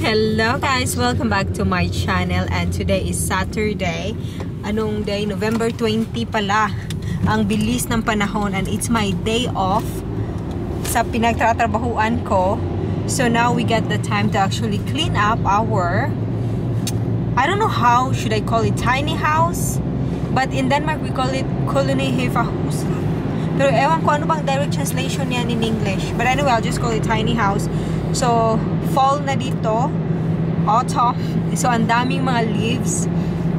Hello guys, welcome back to my channel, and today is Saturday. Anong day? November 20 pala. Ang bilis ng panahon, and it's my day off sa pinagtatrabahuan ko. So now we get the time to actually clean up our, I don't know how should I call it, tiny house, but in Denmark we call it kolonihavehus. Pero ewan ko ano bang direct translation yan in English. But anyway, I'll just call it tiny house. So, fall na dito. Autumn. So, ang daming mga leaves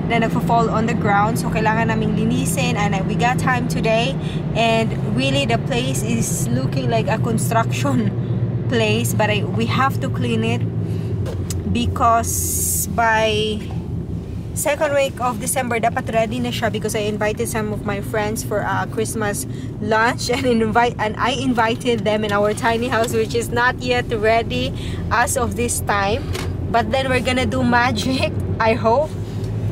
na nagpo-fall on the ground. So, kailangan naming linisin. And we got time today. And really, the place is looking like a construction place. But we have to clean it because by second week of December, dapat ready na siya, because I invited some of my friends for a Christmas lunch, and I invited them in our tiny house, which is not yet ready as of this time. But then we're gonna do magic, I hope.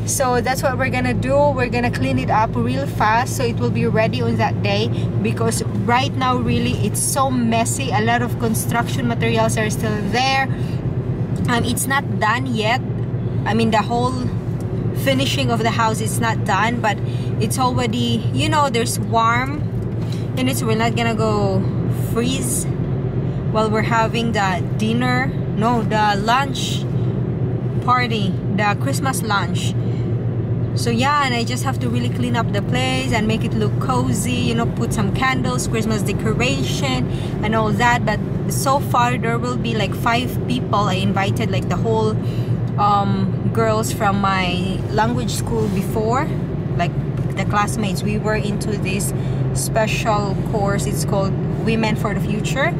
So that's what we're gonna do. We're gonna clean it up real fast so it will be ready on that day, because right now really it's so messy. A lot of construction materials are still there. It's not done yet. I mean, the whole finishing of the house is not done, but it's already, you know, there's warm in it, so we're not gonna go freeze while we're having the dinner, no, the lunch party, the Christmas lunch. So yeah, and I just have to really clean up the place and make it look cozy, you know, put some candles, Christmas decoration and all that. But so far there will be like 5 people. I invited like the whole girls from my language school before, like the classmates. We were into this special course, it's called Women for the Future.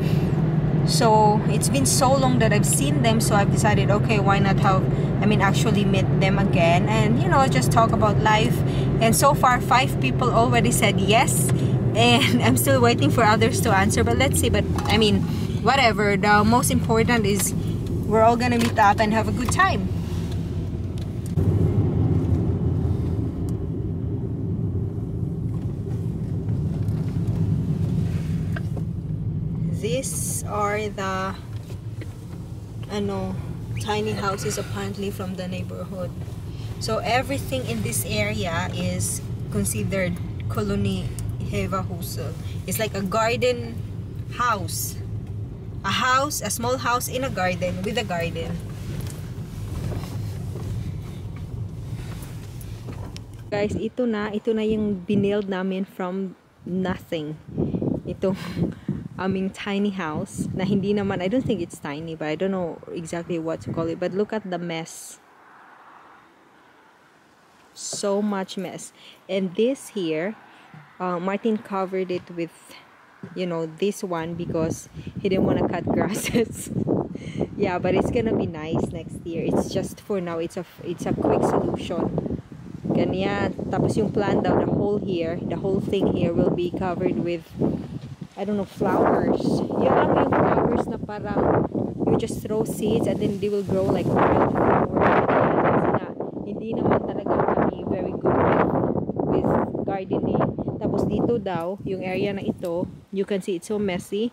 So it's been so long that I've seen them, so I've decided, okay, why not actually meet them again and, you know, just talk about life. And so far 5 people already said yes, and I'm still waiting for others to answer, but let's see. But I mean, whatever, the most important is we're all gonna meet up and have a good time. These are the tiny houses apparently from the neighborhood. So everything in this area is considered kolonihavehus. It's like a garden house. A small house in a garden, with a garden. Guys, ito na yung binild namin from nothing. Itong aming tiny house na hindi naman, I don't think it's tiny, but I don't know exactly what to call it. But look at the mess. So much mess. And this here, Martin covered it with, you know, this one because he didn't want to cut grasses. Yeah, but it's gonna be nice next year. It's just for now, it's a quick solution. Ganyan. Tapos yung plant daw, the whole thing here will be covered with, I don't know, flowers. Yung alam yung flowers na parang you just throw seeds and then they will grow like wildflower. Kasi nga, hindi naman talaga kami very good with gardening. Tapos dito daw, yung area na ito, you can see it's so messy.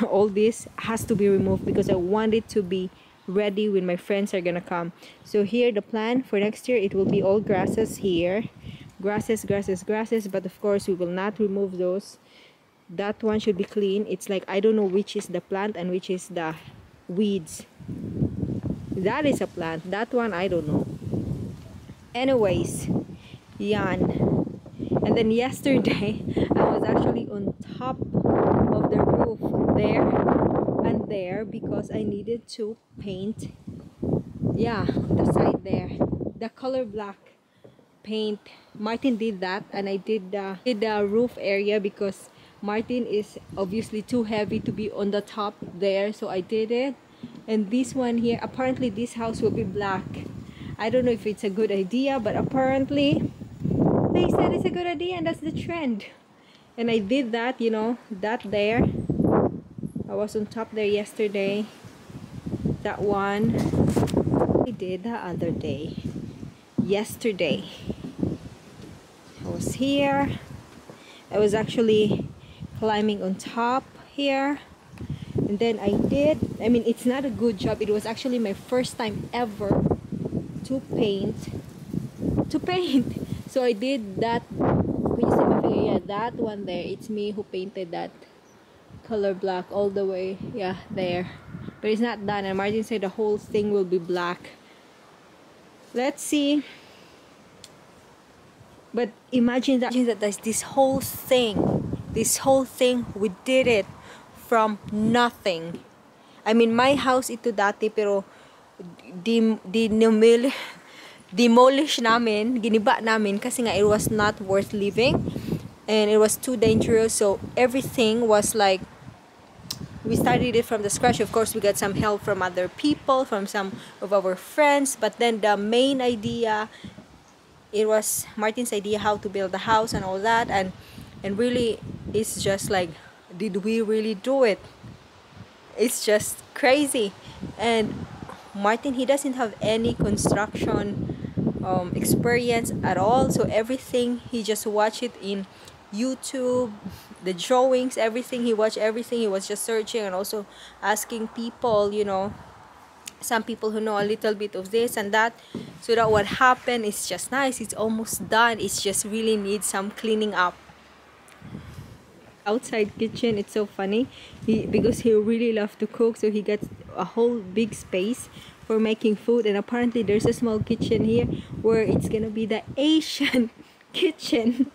All this has to be removed because I want it to be ready when my friends are gonna come. So here, the plan for next year, it will be all grasses here. Grasses, but of course we will not remove those. That one should be clean. It's like, I don't know which is the plant and which is the weeds. That is a plant. That one, I don't know. Anyways, yan. And then yesterday, I was actually on top of the roof there and there because I needed to paint. Yeah, the side there. The color black paint. Martin did that, and I did the roof area because Martin is obviously too heavy to be on the top there, so I did it. And this one here, apparently this house will be black. I don't know if it's a good idea, but apparently they said it's a good idea and that's the trend. And I did that, you know, that there. I was on top there yesterday. That one I did the other day. Yesterday I was here. I was actually climbing on top here, And then I did, I mean, it's not a good job. It was actually my first time ever to paint. So I did that. Can you see my finger? Yeah, that one there, it's me who painted that color black all the way, yeah, there. But it's not done, and Martin said the whole thing will be black. Let's see. But imagine that there's this whole thing, we did it from nothing. I mean, my house ito dati, pero demolish namin, giniba namin kasi nga it was not worth living and it was too dangerous. So everything was like, we started it from the scratch. Of course, we got some help from other people, from some of our friends, but then the main idea, it was Martin's idea how to build the house and all that, and really it's just like, did we really do it? It's just crazy. And Martin, he doesn't have any construction experience at all, so everything he just watched it in YouTube, the drawings, everything, he watched everything. He was just searching and also asking people, you know, some people who know a little bit of this and that, so that what happened is just nice. It's almost done. It's just really needs some cleaning up. Outside kitchen, it's so funny, because he really loves to cook, so he gets a whole big space for making food. And apparently there's a small kitchen here where it's gonna be the Asian kitchen.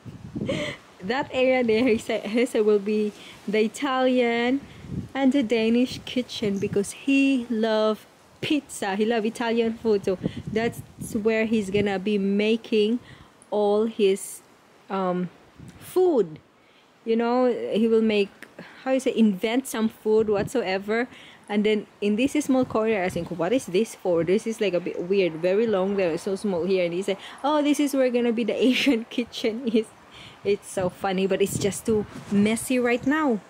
That area there, he said will be the Italian and the Danish kitchen, because he loves pizza, he loves Italian food. So that's where he's gonna be making all his food. You know, he will make, how you say, invent some food whatsoever. And then in this small corner, I think, what is this for? This is like a bit weird, very long there, so small here. And he said, oh, this is where gonna be the Asian kitchen is. It's so funny, but it's just too messy right now.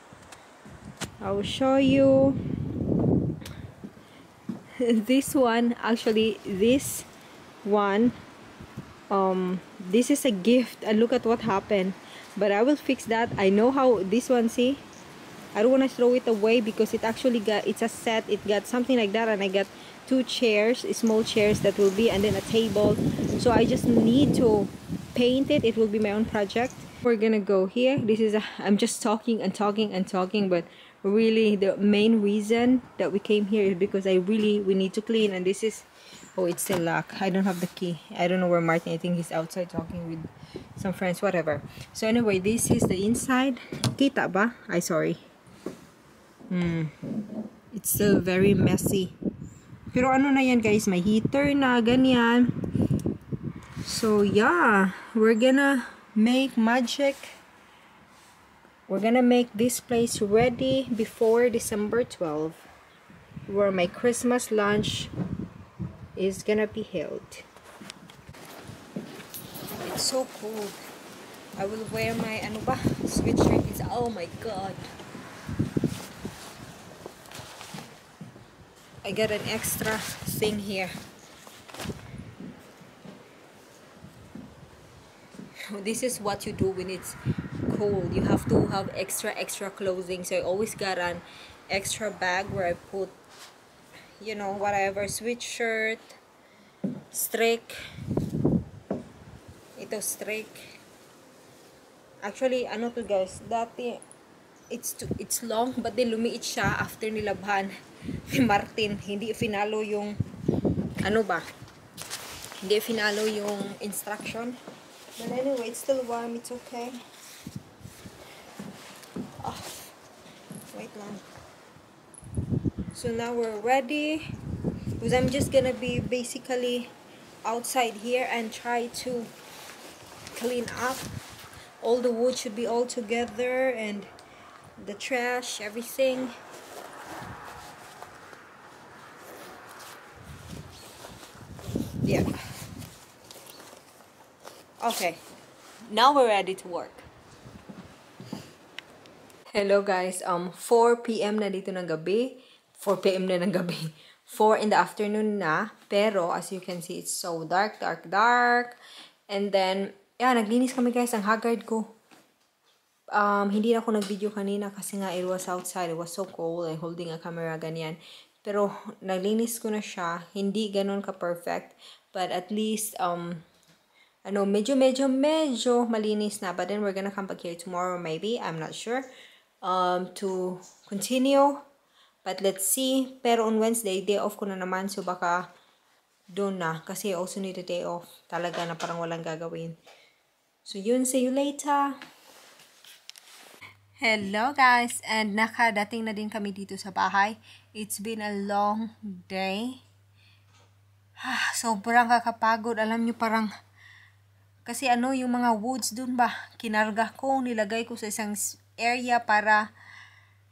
I will show you this one. Actually, this one, this is a gift, and look at what happened. But I will fix that. I know how this one, see, I don't want to throw it away, because it actually got, it's a set, it got something like that, and I got 2 chairs, small chairs that will be, and then a table. So I just need to paint it. It will be my own project. We're gonna go here. This is I'm just talking and talking and talking, but really the main reason that we came here is because we need to clean. And this is, oh, it's still locked. I don't have the key. I don't know where Martin, I think he's outside talking with some friends, whatever. So anyway, this is the inside. Kita ba? Ay, sorry. It's still very messy. Pero ano na yan, guys, may heater na, ganyan. So yeah, we're gonna make magic. We're gonna make this place ready before December 12th, where my Christmas lunch is gonna be held. It's so cold. I will wear my ano ba, sweatshirt. It's, oh my god, I got an extra thing here. This is what you do when it's cold. You have to have extra clothing. So I always got an extra bag where I put, you know, whatever, sweatshirt, streak. Ito streak. Actually, ano to, guys, dati it's long, but then lumiit siya after nilabhan ni Martin. Hindi finalo yung ano ba? Hindi finalo yung instruction. But anyway, it's still warm. It's okay. Oh, wait lang. So now we're ready, because I'm just gonna be basically outside here and try to clean up. All the wood should be all together, and the trash, everything. Yeah. Okay, now we're ready to work. Hello guys, 4 p.m. na dito ng gabi. 4 p.m. na ng gabi. 4 in the afternoon na. Pero, as you can see, it's so dark. And then, yeah, naglinis kami guys. Ang haggard ko. Hindi na ako nag-video kanina kasi nga it was outside. It was so cold. I'm holding a camera, ganyan. Pero, naglinis ko na siya. Hindi ganun ka-perfect. But at least, medyo malinis na. But then, we're gonna come back here tomorrow, maybe. I'm not sure. To continue. But let's see. Pero on Wednesday, day off ko na naman. So, baka doon na. Kasi I also need a day off. Talaga na parang walang gagawin. So, yun. See you later. Hello guys, and nakadating na din kami dito sa bahay. It's been a long day. Sobrang kakapagod. Alam nyo, parang kasi yung mga woods dun ba, kinarga ko, nilagay ko sa isang area para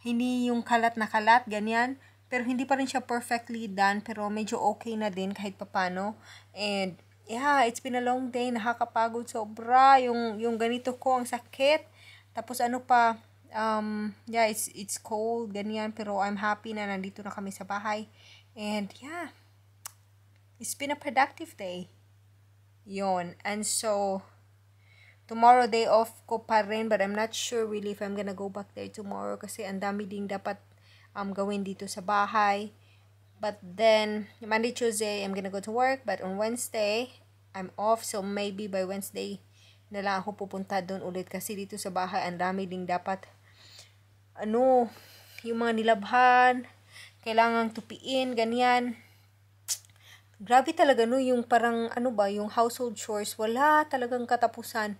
hindi yung kalat na kalat, ganyan. Pero hindi pa rin siya perfectly done, pero medyo okay na din kahit papano. And yeah, it's been a long day. Nakakapagod sobra. Yung ganito ko, ang sakit. Tapos yeah, it's cold, ganyan, pero I'm happy na nandito na kami sa bahay. And yeah, it's been a productive day. Yon. And so, tomorrow day off ko pa rin, but I'm not sure really if I'm gonna go back there tomorrow kasi ang dami ding dapat gawin dito sa bahay. But then, Monday, Tuesday, I'm gonna go to work, but on Wednesday, I'm off, so maybe by Wednesday na lang ako pupunta doon ulit kasi dito sa bahay ang dami ding dapat yung mga nilabhan, kailangang tupiin, ganyan. Grabe talaga yung parang yung household chores, wala talagang katapusan.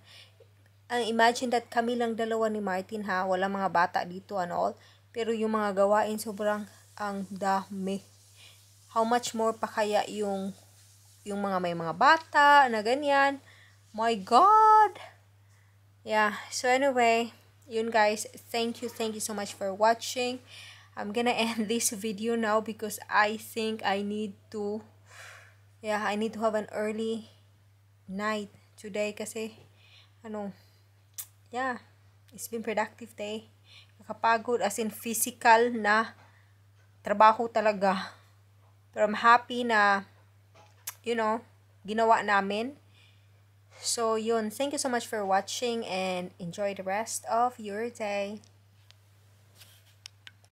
Imagine that kami lang dalawa ni Martin ha, wala mga bata dito and all, pero yung mga gawain sobrang ang dami. How much more pa kaya yung mga may mga bata na ganyan. My God! Yeah, so anyway, yun guys, thank you so much for watching. I'm gonna end this video now because I think I need to have an early night today kasi it's been productive day. Nakapagod as in physical na trabaho talaga. Pero I'm happy na ginawa namin. So, yun. Thank you so much for watching and enjoy the rest of your day.